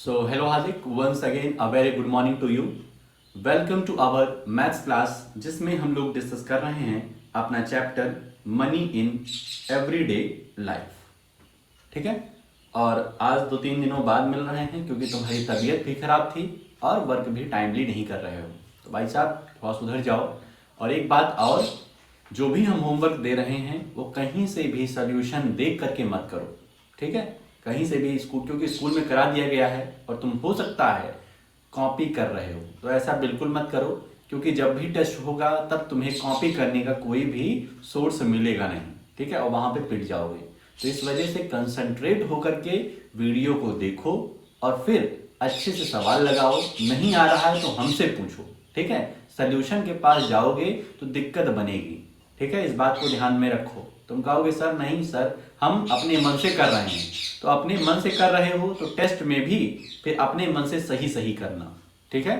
So, hello Hardik, once again a very good morning to you. Welcome to our maths class जिसमें हम लोग discuss कर रहे हैं अपना chapter money in everyday life. ठीक है. और आज 2-3 दिनों बाद मिल रहे हैं क्योंकि तुम्हारी तबीयत भी खराब थी और वर्क भी टाइमली नहीं कर रहे हो. तो भाई साहब थोड़ा सुधर जाओ. और एक बात और, जो भी हम होमवर्क दे रहे हैं वो कहीं से भी सोल्यूशन देख करके मत करो. ठीक है. कहीं से भी क्योंकि स्कूल में करा दिया गया है और तुम हो सकता है कॉपी कर रहे हो, तो ऐसा बिल्कुल मत करो क्योंकि जब भी टेस्ट होगा तब तुम्हें कॉपी करने का कोई भी सोर्स मिलेगा नहीं. ठीक है. और वहां पे पिट जाओगे. तो इस वजह से कंसंट्रेट होकर के वीडियो को देखो और फिर अच्छे से सवाल लगाओ. नहीं आ रहा है तो हमसे पूछो. ठीक है. सोल्यूशन के पास जाओगे तो दिक्कत बनेगी. ठीक है. इस बात को ध्यान में रखो. तुम कहोगे सर नहीं सर हम अपने मन से कर रहे हैं, तो अपने मन से कर रहे हो तो टेस्ट में भी फिर अपने मन से सही सही करना. ठीक है.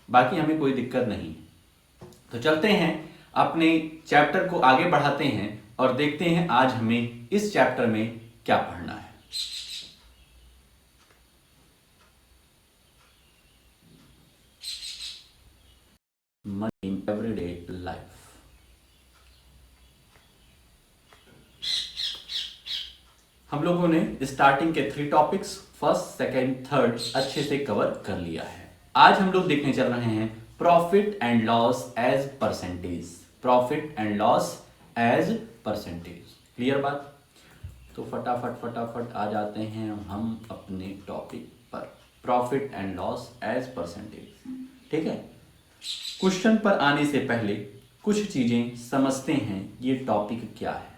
बाकी हमें कोई दिक्कत नहीं. तो चलते हैं अपने चैप्टर को आगे बढ़ाते हैं और देखते हैं आज हमें इस चैप्टर में क्या पढ़ना है. Money in everyday life. हम लोगों ने स्टार्टिंग के 3 टॉपिक्स फर्स्ट, सेकंड, थर्ड अच्छे से कवर कर लिया है. आज हम लोग देखने चल रहे हैं profit and loss as percentage. Profit and loss as percentage. Clear बात. तो फटाफट आ जाते हैं हम अपने टॉपिक पर. Profit and loss as percentage. ठीक है. क्वेश्चन पर आने से पहले कुछ चीजें समझते हैं. ये टॉपिक क्या है,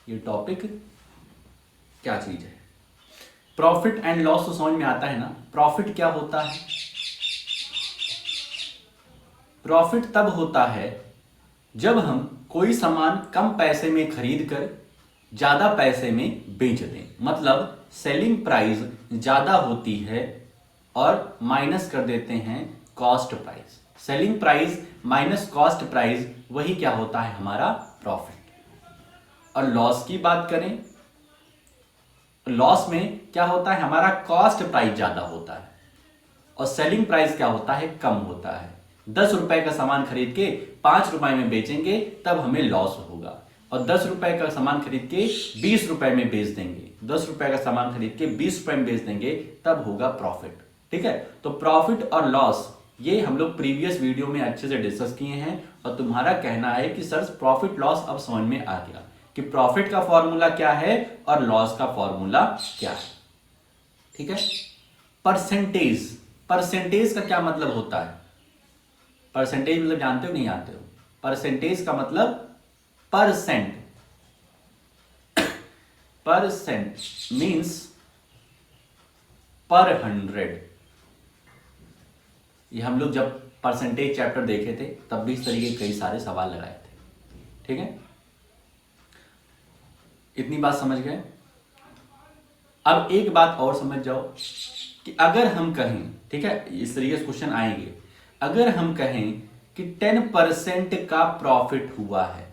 ये टॉपिक क्या चीज है. प्रॉफिट एंड लॉस तो समझ में आता है ना. प्रॉफिट क्या होता है. प्रॉफिट तब होता है जब हम कोई सामान कम पैसे में खरीद कर ज्यादा पैसे में बेच दें. मतलब सेलिंग प्राइस ज्यादा होती है और माइनस कर देते हैं cost price. Selling price minus cost price वही क्या होता है हमारा प्रॉफिट. और लॉस की बात करें, लॉस में क्या होता है हमारा कॉस्ट प्राइस ज्यादा होता है और सेलिंग प्राइस क्या होता है कम होता है. 10 रुपए का सामान खरीद के 5 रुपए में बेचेंगे तब हमें लॉस होगा, और 10 रुपए का सामान खरीद के 20 रुपए में बेच देंगे, 10 रुपए का सामान खरीद के 20 रुपए में बेच देंगे तब होगा प्रॉफिट. ठीक है. तो प्रॉफिट और लॉस ये हम लोग प्रीवियस वीडियो में अच्छे से डिस्कस किए हैं और तुम्हारा कहना है कि सर प्रॉफिट लॉस अब समझ में आ गया कि प्रॉफिट का फॉर्मूला क्या है और लॉस का फॉर्मूला क्या है. ठीक है. परसेंटेज. परसेंटेज का क्या मतलब होता है. परसेंटेज मतलब जानते हो नहीं जानते हो. परसेंटेज का मतलब परसेंट. परसेंट मींस पर 100. ये हम लोग जब परसेंटेज चैप्टर देखे थे तब भी इस तरीके कई सारे सवाल लगाए थे. ठीक है. इतनी बात समझ गए. अब एक बात और समझ जाओ कि अगर हम कहें, ठीक है इस तरीके से क्वेश्चन आएंगे, अगर हम कहें कि 10% का प्रॉफिट हुआ है,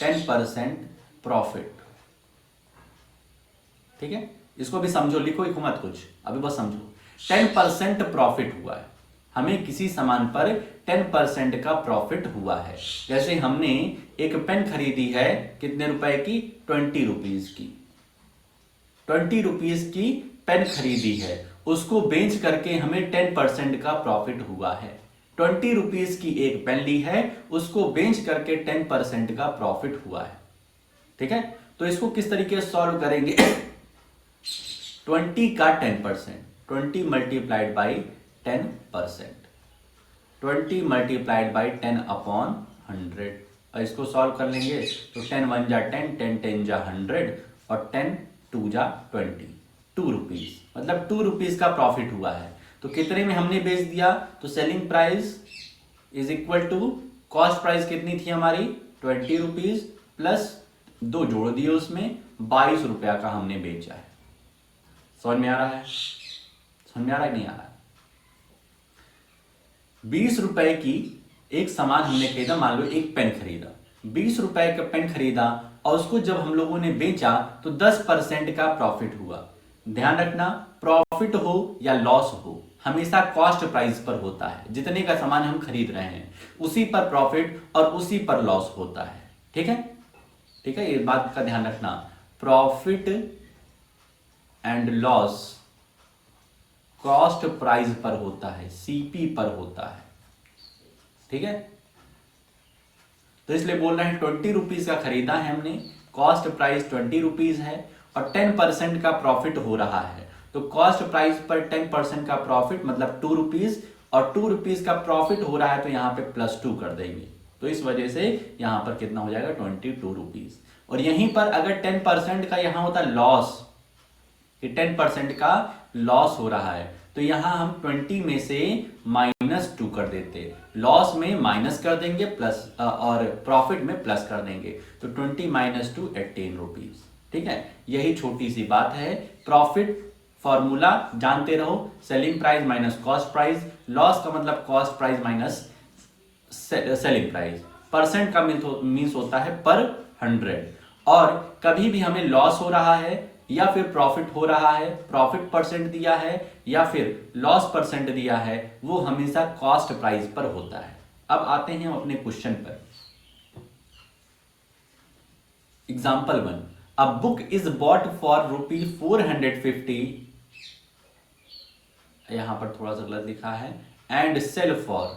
10% प्रॉफिट. ठीक है. इसको भी समझो, लिखो ही मत कुछ, अभी बस समझो. 10% प्रॉफिट हुआ है, हमें किसी सामान पर 10% का प्रॉफिट हुआ है. जैसे हमने एक पेन खरीदी है कितने रुपए की, 20 रुपीज की. 20 रुपीज की पेन खरीदी है, उसको बेच करके हमें 10% का प्रॉफिट हुआ है. 20 रुपीज की एक पेन ली है, उसको बेच करके 10% का प्रॉफिट हुआ है. ठीक है. तो इसको किस तरीके से सॉल्व करेंगे. 20 का 10%, 20 multiplied by 10%, 20 multiplied by 10 upon 100. और इसको सॉल्व कर लेंगे तो 10 1 जा 10, 10 10 जा 100 और 10 2 जा 20. 2 रुपीज मतलब 2 रुपीज का प्रॉफिट हुआ है. तो कितने में हमने बेच दिया, तो selling price is equal to cost price कितनी थी हमारी 20 रुपीज प्लस 2 जोड़ दिए उसमें 22 रुपया का हमने बेचा है. समझ में आ रहा है. समझ में आ रहा है नहीं आ रहा है. 20 रुपए की एक सामान हमने खरीदा, मान लो एक पेन खरीदा, 20 रुपए का पेन खरीदा और उसको जब हम लोगों ने बेचा तो 10% का प्रॉफिट हुआ. ध्यान रखना, प्रॉफिट हो या लॉस हो, हमेशा कॉस्ट प्राइस पर होता है। जितने का सामान हम खरीद रहे हैं उसी पर प्रॉफिट और उसी पर लॉस होता है। ठीक है, ठीक है, ये बात का ध्यान रखना। Profit and loss cost price पर होता है, सीपी पर होता है। ठीक है, तो इसलिए बोल रहे हैं 20 रुपीज का खरीदा है हमने, कॉस्ट प्राइस 20 रुपीज है और 10% का प्रॉफिट हो रहा है। तो कॉस्ट प्राइस पर 10% का प्रॉफिट मतलब 2 रुपीज और 2 रुपीज का प्रॉफिट हो रहा है, तो यहां पे +2 कर देंगे। तो इस वजह से यहां पर कितना हो जाएगा 22 रुपीज। और यहीं पर अगर 10% का यहां होता लॉस, कि 10% का लॉस हो रहा है, तो यहां हम 20 में से -2 कर देते, लॉस में माइनस कर देंगे प्लस और प्रॉफिट में प्लस कर देंगे, तो 20 - 2 18 रुपीज। ठीक है, यही छोटी सी बात है। प्रॉफिट फॉर्मूला जानते रहो, selling price minus cost price, loss का मतलब cost price minus selling price, percent का मीन्स होता है पर 100। और कभी भी हमें लॉस हो रहा है या फिर प्रॉफिट हो रहा है, प्रॉफिट परसेंट दिया है या फिर लॉस परसेंट दिया है, वो हमेशा कॉस्ट प्राइस पर होता है। अब आते हैं अपने क्वेश्चन पर। Example 1, a book is bought for ₹450, यहां पर थोड़ा सा गलत लिखा है, एंड सेल फॉर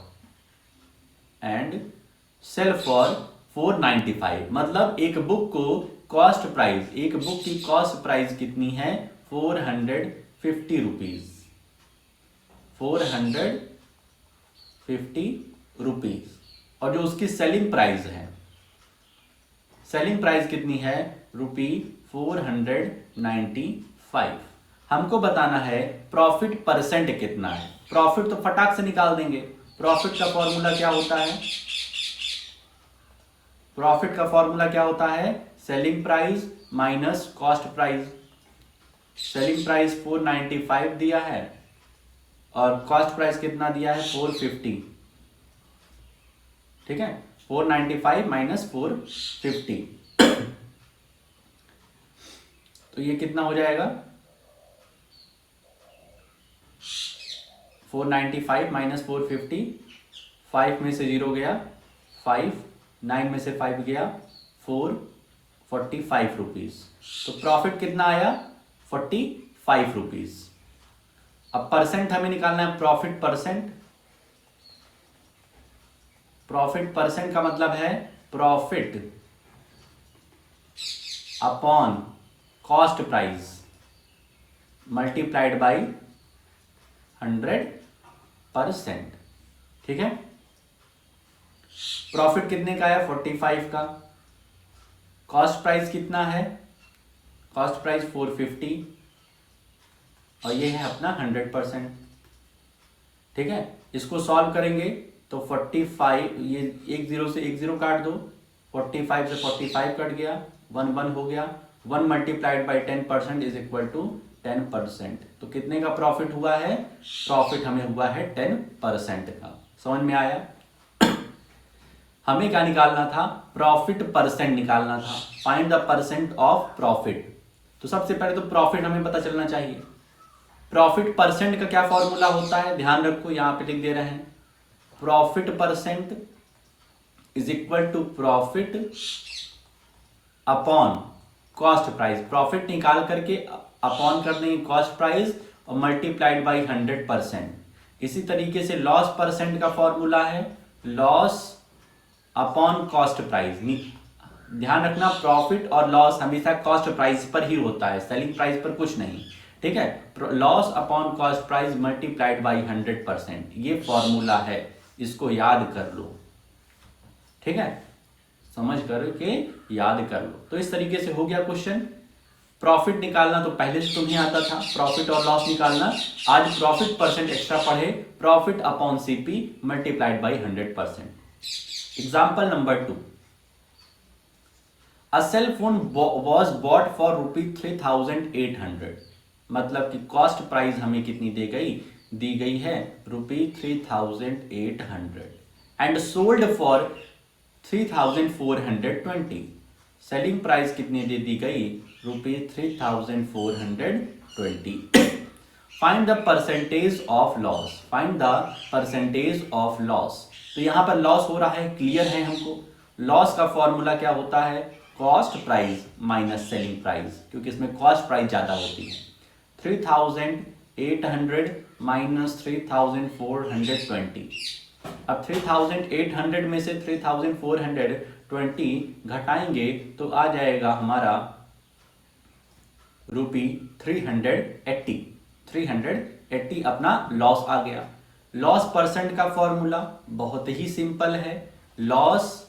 495। मतलब एक बुक को कॉस्ट प्राइस, एक बुक की कॉस्ट प्राइस कितनी है 450 रुपीज, 450 रुपीज। और जो उसकी सेलिंग प्राइस है, सेलिंग प्राइस कितनी है ₹495। हमको बताना है प्रॉफिट परसेंट कितना है। प्रॉफिट तो फटाक से निकाल देंगे, प्रॉफिट का फॉर्मूला क्या होता है, प्रॉफिट का फॉर्मूला क्या होता है, selling price minus cost price. Selling price 495 दिया है और कॉस्ट प्राइस कितना दिया है 450। ठीक है, 495 - 450, तो ये कितना हो जाएगा 495 - 450, 5 में से 0 गया 5, 9 में से 5 गया 4, 45 रुपीज। तो प्रॉफिट कितना आया 45 रुपीज। अब परसेंट हमें निकालना है, प्रॉफिट परसेंट। प्रॉफिट परसेंट का मतलब है profit upon cost price multiplied by 100%। ठीक है, प्रॉफिट कितने का है 45 का, कॉस्ट प्राइस कितना है, कॉस्ट प्राइस 450 और ये है अपना 100%। ठीक है, इसको सॉल्व करेंगे तो 45, ये 1 0 से 1 0 काट दो, 45 से 45 कट गया, 1 1 हो गया, 1 multiplied by 10% is equal to 10%। तो कितने का प्रॉफिट हुआ है, प्रॉफिट हमें हुआ है 10% का। समझ में आया। हमें क्या निकालना था, प्रॉफिट परसेंट निकालना था, find the percent of profit. तो सबसे पहले तो प्रॉफिट हमें पता चलना चाहिए। प्रॉफिट परसेंट का क्या फॉर्मूला होता है, ध्यान रखो, यहां पे लिख दे रहे हैं, profit percent is equal to profit upon cost price. Profit निकाल करके अपॉन कर देंगे कॉस्ट प्राइस और मल्टीप्लाइड बाई 100%। इसी तरीके से लॉस परसेंट का फॉर्मूला है लॉस अपॉन कॉस्ट प्राइस। ध्यान रखना, प्रॉफिट और लॉस हमेशा कॉस्ट प्राइस पर ही होता है, सेलिंग प्राइस पर कुछ नहीं। ठीक है, loss upon cost price multiplied by 100%, ये फॉर्मूला है, इसको याद कर लो। ठीक है, समझ करके याद कर लो। तो इस तरीके से हो गया क्वेश्चन। प्रॉफिट निकालना तो पहले से तुम्हें आता था, प्रॉफिट और लॉस निकालना। आज प्रॉफिट परसेंट एक्स्ट्रा पढ़े, profit upon CP multiplied by 100%। Example number 2, a cell phone was bought for ₹3,800। मतलब कि कॉस्ट प्राइस हमें कितनी दी गई है ₹3,800 and sold for 3,420। Selling price कितनी दी गई ₹3,420। 20। Find the percentage of loss, find the percentage of loss. तो यहाँ पर लॉस हो रहा है, क्लियर है हमको। लॉस का फॉर्मूला क्या होता है, cost price minus selling price, क्योंकि इसमें कॉस्ट प्राइस ज़्यादा होती है। 3800 माइनस 3420। अब 3800 में से 3420 घटाएंगे तो आ जाएगा हमारा ₹380 अपना लॉस आ गया। लॉस परसेंट का फॉर्मूला बहुत ही सिंपल है, loss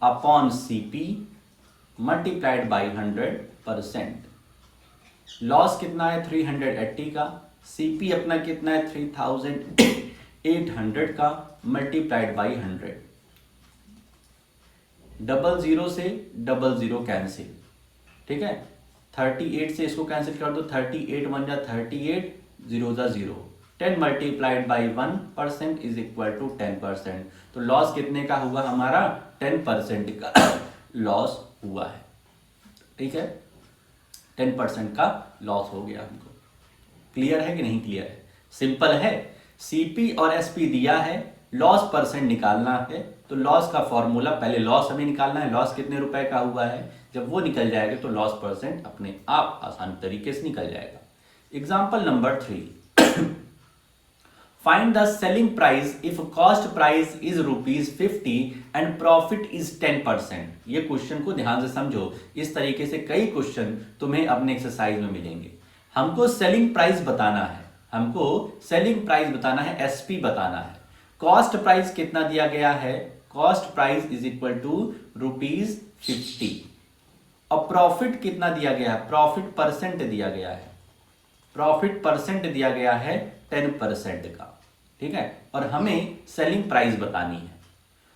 upon CP multiplied by 100%। Loss कितना है 380 का, सीपी अपना कितना है 3800 का मल्टीप्लाइड बाई 100। 00 से 00 कैंसिल, ठीक है। 38 से इसको कैंसिल कर दो, 38 1 जा 38, 0 जा 0। 10 multiplied by 1% is equal to 10%। तो लॉस कितने का हुआ हमारा, 10% का लॉस हुआ है, ठीक है। 10% का लॉस हो गया हमको। क्लियर है कि नहीं क्लियर है, सिंपल है। सीपी और एसपी दिया है, लॉस परसेंट निकालना है, तो लॉस का फॉर्मूला पहले लॉस हमें निकालना है, लॉस कितने रुपए का हुआ है, जब वो निकल जाएगा तो लॉस परसेंट अपने आप आसान तरीके से निकल जाएगा। Example number 3, find the selling price if cost price is ₹50 and profit is 10%। ये क्वेश्चन को ध्यान से समझो, इस तरीके से कई क्वेश्चन तुम्हें अपने एक्सरसाइज में मिलेंगे। हमको सेलिंग प्राइस बताना है, हमको सेलिंग प्राइस बताना है, एसपी बताना है। कॉस्ट प्राइस कितना दिया गया है, cost price is equal to ₹50 और प्रॉफिट कितना दिया गया है, प्रॉफिट परसेंट दिया गया है, प्रॉफिट परसेंट दिया गया है 10% का, ठीक है। और हमें सेलिंग प्राइस बतानी है।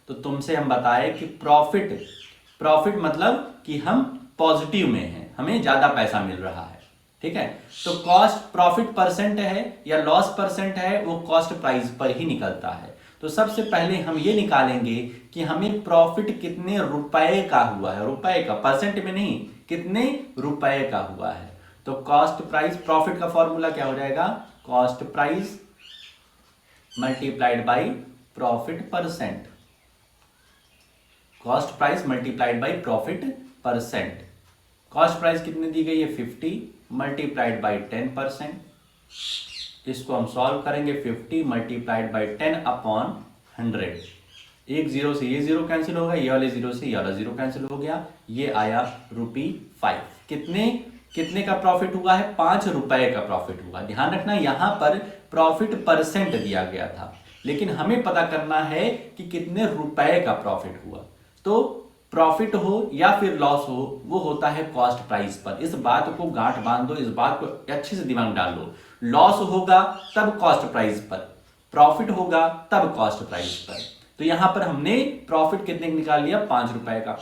तो तुमसे हम बताए कि प्रॉफिट मतलब कि हम पॉजिटिव में हैं, हमें ज्यादा पैसा मिल रहा है, ठीक है। तो कॉस्ट प्रॉफिट परसेंट है या लॉस परसेंट है, वो कॉस्ट प्राइस पर ही निकलता है। तो सबसे पहले हम ये निकालेंगे कि हमें प्रॉफिट कितने रुपए का हुआ है, रुपए का, परसेंट में नहीं, कितने रुपए का हुआ है। तो कॉस्ट प्राइस, प्रॉफिट का फॉर्मूला क्या हो जाएगा, cost price multiplied by profit percent, cost price multiplied by profit percent. Cost price कितनी दी गई है 50 मल्टीप्लाइड बाई 10%। इसको हम सॉल्व करेंगे, 50 मल्टीप्लाइड बाई 10 अपॉन 100। एक जीरो से ये जीरो कैंसिल होगा, ये वाले जीरो से ये वाला जीरो कैंसिल हो गया, ये आया ₹5। कितने का प्रॉफिट हुआ है, ₹5 का प्रॉफिट हुआ। ध्यान रखना यहां पर प्रॉफिट परसेंट दिया गया था, लेकिन हमें पता करना है कि कितने रुपए का प्रॉफिट हुआ। तो प्रॉफिट हो या फिर लॉस हो, वो होता है कॉस्ट प्राइस पर। इस बात को गांठ बांध दो, इस बात को अच्छे से दिमाग डाल लो। लॉस होगा तब कॉस्ट प्राइस पर, प्रॉफिट होगा तब कॉस्ट प्राइस पर। तो यहां पर हमने प्रॉफिट कितने का निकाल लिया, ₹5 का।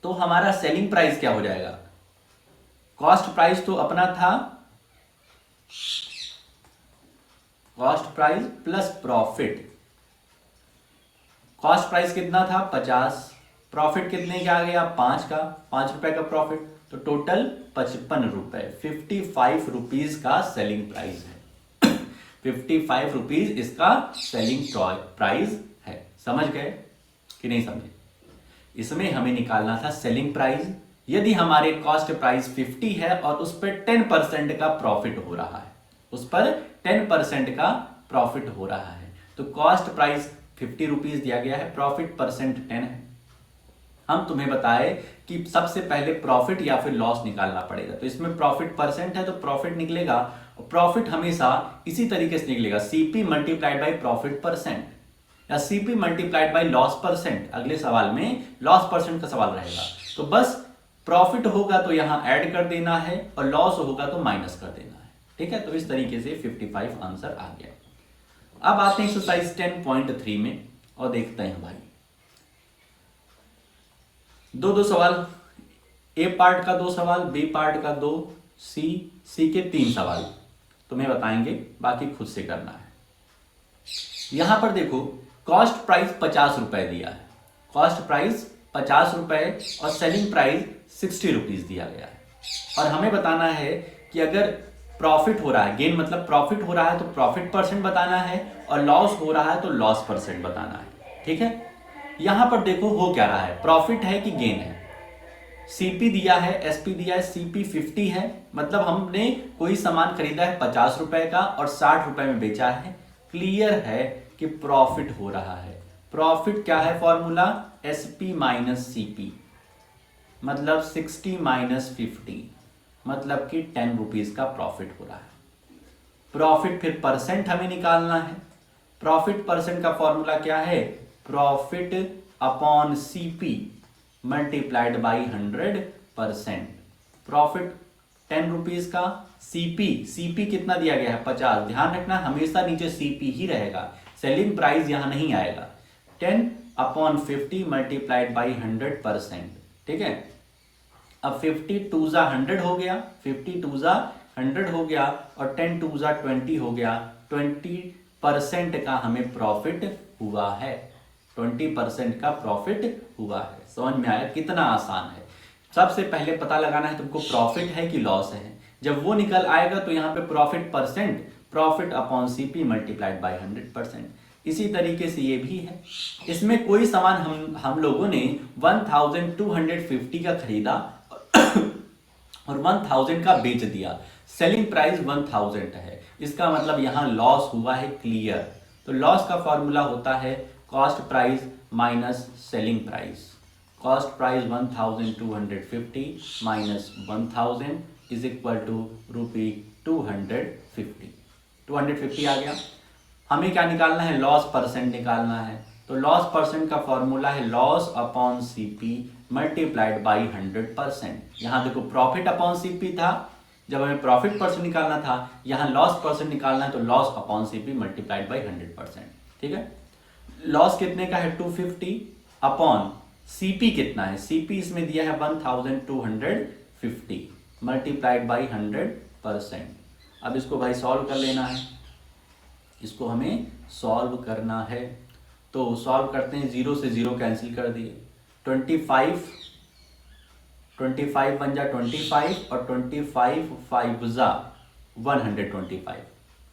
तो हमारा सेलिंग प्राइस क्या हो जाएगा, कॉस्ट प्राइस तो अपना था cost price plus profit. Cost price कितना था 50, प्रॉफिट कितने का आ गया 5 का, ₹5 का प्रॉफिट, तो टोटल ₹55, ₹55 का सेलिंग प्राइस है। ₹55 इसका सेलिंग प्राइस है। समझ गए कि नहीं समझे? इसमें हमें निकालना था सेलिंग प्राइस। यदि हमारे कॉस्ट प्राइस 50 है और उस पर 10% का प्रॉफिट हो रहा है, उस पर 10% का प्रॉफिट हो रहा है, तो कॉस्ट प्राइस ₹50 दिया गया है, प्रॉफिट परसेंट 10 है। हम तुम्हें बताए कि सबसे पहले प्रॉफिट या फिर लॉस निकालना पड़ेगा। तो इसमें प्रॉफिट परसेंट है तो प्रॉफिट निकलेगा, और प्रॉफिट हमेशा इसी तरीके से निकलेगा, CP multiplied by profit percent या CP multiplied by loss percent. अगले सवाल में लॉस परसेंट का सवाल रहेगा। तो बस प्रॉफिट होगा तो यहां ऐड कर देना है और लॉस होगा तो माइनस कर देना है, ठीक है। तो इस तरीके से 55 आंसर आ गया। अब आते हैं एक्सरसाइज 10.3 में और देखते हैं भाई, दो सवाल, ए पार्ट का 2 सवाल, बी पार्ट का 2, सी के 3 सवाल तुम्हें बताएंगे, बाकी खुद से करना है। यहां पर देखो कॉस्ट प्राइस ₹50 दिया है, कॉस्ट प्राइस ₹50 और सेलिंग प्राइस ₹60 दिया गया है। और हमें बताना है कि अगर प्रॉफिट हो रहा है, गेन मतलब प्रॉफिट हो रहा है तो प्रॉफिट परसेंट बताना है, और लॉस हो रहा है तो लॉस परसेंट बताना है। ठीक है, यहां पर देखो हो क्या रहा है, प्रॉफिट है कि गेन है। सीपी दिया है, एसपी दिया है, सीपी 50 है, मतलब हमने कोई सामान खरीदा है 50 रुपए का और 60 रुपए में बेचा है। क्लियर है कि प्रॉफिट हो रहा है। प्रॉफिट क्या है फॉर्मूला, एसपी माइनस सीपी, मतलब 60 माइनस 50, मतलब कि 10 रुपीज का प्रॉफिट हो रहा है। प्रॉफिट फिर परसेंट हमें निकालना है। प्रॉफिट परसेंट का फॉर्मूला क्या है, profit upon CP multiplied by 100%। Profit 10 rupees का, सीपी कितना दिया गया है 50, ध्यान रखना हमेशा नीचे सीपी ही रहेगा, सेलिंग प्राइस यहां नहीं आएगा। 10 अपॉन 50 मल्टीप्लाइड बाई 100%। ठीक है, अब 50 टू जा 100 हो गया, 50 टू जा 100 हो गया, और 10 टू जा 20 हो गया। 20% का हमें प्रॉफिट हुआ है, 20% का प्रॉफिट हुआ है। समझ में आया कितना आसान है। सबसे पहले पता लगाना है तुमको प्रॉफिट है कि लॉस है। जब वो निकल आएगा तो यहाँ पे profit percent, profit upon CP multiplied by 100%। इसी तरीके से ये भी है, इसमें कोई सामान हम लोगों ने 1250 का खरीदा और 1000 का बेच दिया, सेलिंग प्राइस 1000 है, इसका मतलब यहां लॉस हुआ है। क्लियर, तो लॉस का फॉर्मूला होता है cost price minus selling price. Cost price 1250 minus 1000 is equal to ₹250। 250 आ गया। हमें क्या निकालना है, लॉस परसेंट निकालना है। तो लॉस परसेंट का फॉर्मूला है loss upon CP multiplied by 100%। यहां देखो प्रॉफिट अपॉन सीपी था, जब हमें प्रॉफिट परसेंट निकालना था, यहां लॉस परसेंट निकालना है, तो loss upon CP multiplied by 100%। ठीक है, लॉस कितने का है 250 अपॉन सीपी कितना है, सीपी इसमें दिया है 1250 मल्टीप्लाइड बाई 100%। अब इसको भाई सॉल्व कर लेना है, इसको हमें सॉल्व करना है। तो सॉल्व करते हैं, 0 से 0 कैंसिल कर दिए, 25 बन जा 25 और 25 5 जा 125।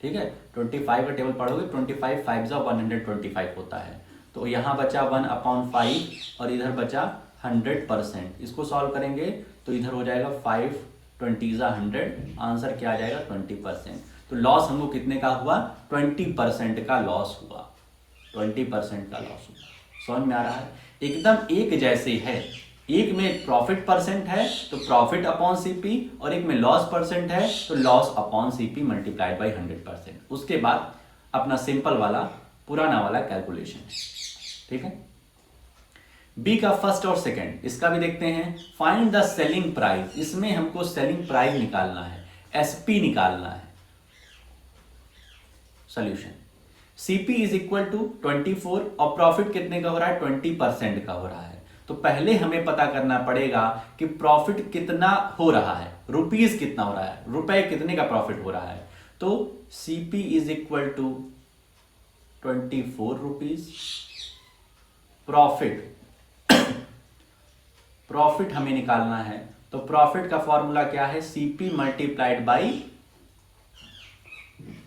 ठीक है, 25 का टेबल पढ़ोगे 25 5 जा 125 होता है। तो यहाँ बचा 1/5 और इधर बचा 100%। इसको सॉल्व करेंगे तो इधर हो जाएगा 5 20 जा 100, आंसर क्या आ जाएगा 20%। तो लॉस हमको कितने का हुआ, 20% का लॉस हुआ, 20% का लॉस हुआ। समझ में आ रहा है, एकदम एक जैसे है। एक में प्रॉफिट परसेंट है तो प्रॉफिट अपॉन सीपी, और एक में लॉस परसेंट है तो loss upon CP multiplied by 100%। उसके बाद अपना सिंपल वाला पुराना वाला कैलकुलेशन है। ठीक है, बी का फर्स्ट और सेकंड, इसका भी देखते हैं। फाइंड द सेलिंग प्राइस, इसमें हमको सेलिंग प्राइस निकालना है, एसपी निकालना है। Solution, CP is equal to 24 और प्रॉफिट कितने का हो रहा है, 20% का हो रहा है। तो पहले हमें पता करना पड़ेगा कि प्रॉफिट कितना हो रहा है, रुपीज कितना हो रहा है, रुपए कितने का प्रॉफिट हो रहा है। तो CP is equal to 24 rupees, profit profit हमें निकालना है। तो प्रॉफिट का फॉर्मूला क्या है, CP multiplied by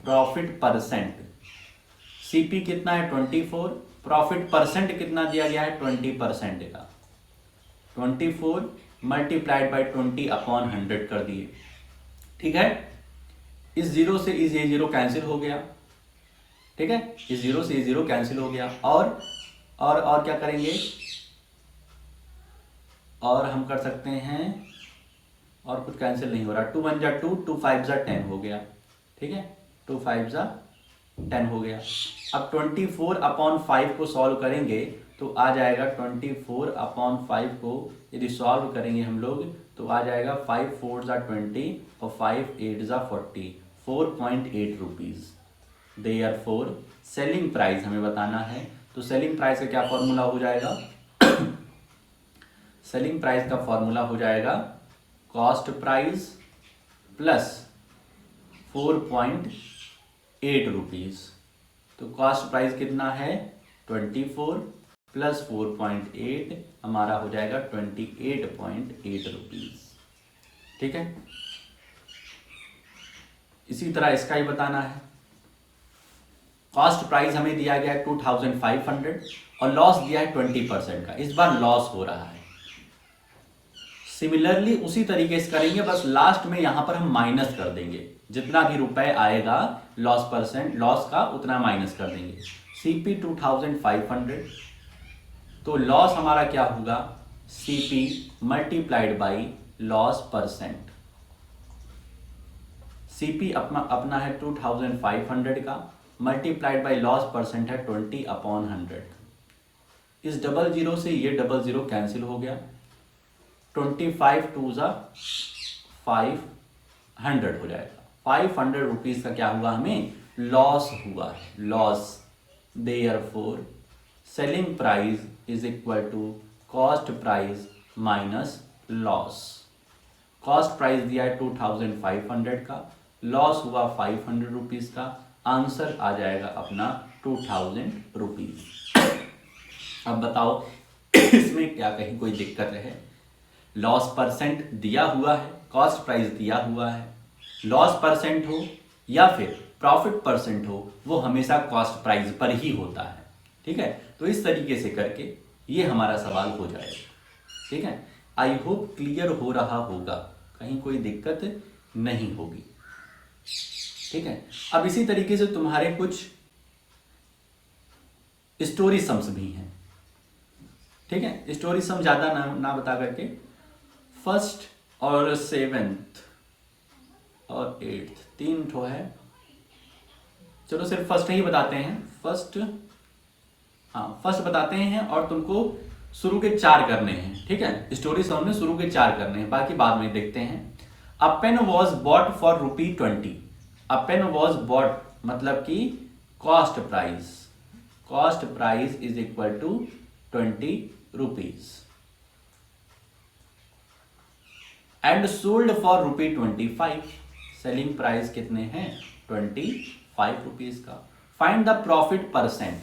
profit percent. CP कितना है 24, प्रॉफिट परसेंट कितना दिया गया है 20% का, 24 मल्टीप्लाइड बाई 20 अपॉन 100 कर दिए। ठीक है, इस जीरो से इस ये जीरो कैंसिल हो गया। ठीक है, इस जीरो से ये जीरो कैंसिल हो गया। और क्या करेंगे, और हम कर सकते हैं, और कुछ कैंसिल नहीं हो रहा, 2 1 जा 2, 2 5 जा 10 हो गया। ठीक है, 2 5 जा 10 हो गया। अब 24 अपॉन 5 को सॉल्व करेंगे तो आ जाएगा 24 अपॉन 5 को यदि सॉल्व करेंगे हम लोग तो आ जाएगा 5 4 जा 20 और 5 8 जा 40, 4.8 रुपीज। देयरफॉर सेलिंग प्राइस हमें बताना है। तो सेलिंग प्राइस का क्या फॉर्मूला हो जाएगा सेलिंग प्राइस का फॉर्मूला हो जाएगा कॉस्ट प्राइस प्लस 4.8 रुपीज। तो कॉस्ट प्राइस कितना है 24 प्लस 4.8 हमारा हो जाएगा 28.8 रुपीज। ठीक है, इसी तरह इसका ही बताना है। कॉस्ट प्राइस हमें दिया गया है 2500 और लॉस दिया है 20% का। इस बार लॉस हो रहा है। सिमिलरली उसी तरीके से करेंगे, बस लास्ट में यहां पर हम माइनस कर देंगे। जितना भी रुपए आएगा लॉस का उतना माइनस कर देंगे। सीपी 2500, तो लॉस हमारा क्या होगा, CP multiplied by loss percent. CP अपना है 2500 का, मल्टीप्लाइड बाई लॉस परसेंट है 20/100। इस 00 से ये 00 कैंसिल हो गया। 25 2 ज़ा 500 हो जाएगा। 500 रुपीज का क्या हुआ, हमें लॉस हुआ है, loss. Therefore selling price is equal to cost price minus loss. Cost price दिया है 2500 का, लॉस हुआ 500 रुपीज का। आंसर आ जाएगा अपना 2000 रुपीज। अब बताओ इसमें क्या कहीं कोई दिक्कत है? लॉस परसेंट दिया हुआ है, कॉस्ट प्राइस दिया हुआ है। लॉस परसेंट हो या फिर प्रॉफिट परसेंट हो, वो हमेशा कॉस्ट प्राइस पर ही होता है। ठीक है, तो इस तरीके से करके ये हमारा सवाल हो जाएगा। ठीक है, आई होप क्लियर हो रहा होगा, कहीं कोई दिक्कत नहीं होगी। ठीक है, अब इसी तरीके से तुम्हारे कुछ स्टोरी सम्स भी हैं। ठीक है, स्टोरी सम ज्यादा ना बता करके फर्स्ट और 7th और 8th 3 ठो है। चलो सिर्फ फर्स्ट ही बताते हैं। फर्स्ट बताते हैं और तुमको शुरू के 4 करने हैं। ठीक है, स्टोरी सम में शुरू के 4 करने हैं, बाकी बाद में देखते हैं। A pen was bought for ₹20। A pen was bought मतलब कि cost price is equal to 20 rupees and sold for ₹25। Selling price कितने हैं, 25 रुपीज का। Find the profit percent.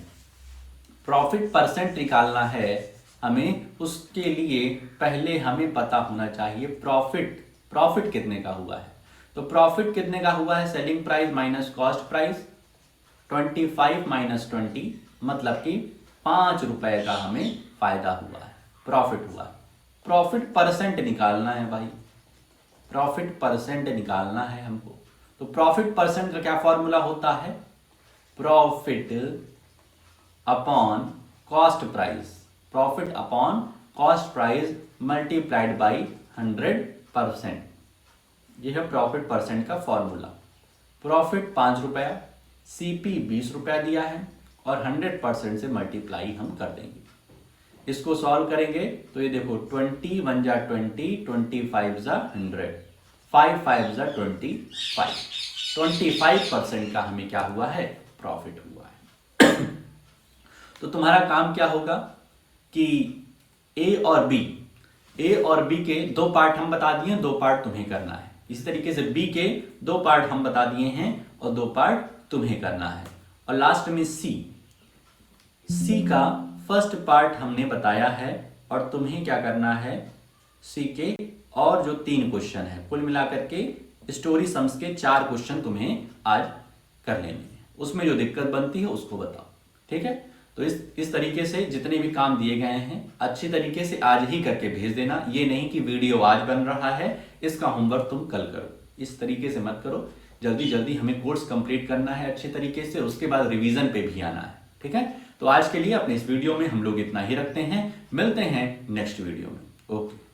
Profit percent निकालना है हमें, उसके लिए पहले हमें पता होना चाहिए प्रॉफिट कितने का हुआ है। तो प्रॉफिट कितने का हुआ है, selling price minus cost price, 25 minus 20 मतलब कि 5 रुपए का हमें फायदा हुआ है, प्रॉफिट हुआ है। प्रॉफिट परसेंट निकालना है भाई, प्रॉफिट परसेंट निकालना है हमको। तो प्रॉफिट परसेंट का क्या फॉर्मूला होता है, profit upon cost price, profit upon cost price multiplied by 100%। यह है प्रॉफिट परसेंट का फॉर्मूला। प्रॉफिट 5 रुपया, सीपी 20 रुपया दिया है और 100% से मल्टीप्लाई हम कर देंगे। इसको सॉल्व करेंगे तो ये देखो 20 1 जा 20, 25 जा 100, 5 5 जा 25, 25% का हमें क्या हुआ है, प्रॉफिट हुआ है। तो तुम्हारा काम क्या होगा कि ए और बी के 2 पार्ट हम बता दिए, 2 पार्ट तुम्हें करना है। इसी तरीके से बी के 2 पार्ट हम बता दिए हैं और 2 पार्ट तुम्हें करना है। और लास्ट में सी का फर्स्ट पार्ट हमने बताया है और तुम्हें क्या करना है, सी के और जो 3 क्वेश्चन है, कुल मिलाकर के स्टोरी सम्स के 4 क्वेश्चन तुम्हें आज कर लेने हैं। उसमें जो दिक्कत बनती है उसको बताओ। ठीक है, तो इस तरीके से जितने भी काम दिए गए हैं अच्छी तरीके से आज ही करके भेज देना। ये नहीं कि वीडियो आज बन रहा है, इसका होमवर्क तुम कल करो, इस तरीके से मत करो। जल्दी जल्दी हमें कोर्स कंप्लीट करना है अच्छे तरीके से, उसके बाद रिवीजन पे भी आना है। ठीक है, तो आज के लिए अपने इस वीडियो में हम लोग इतना ही रखते हैं, मिलते हैं नेक्स्ट वीडियो में। ओके।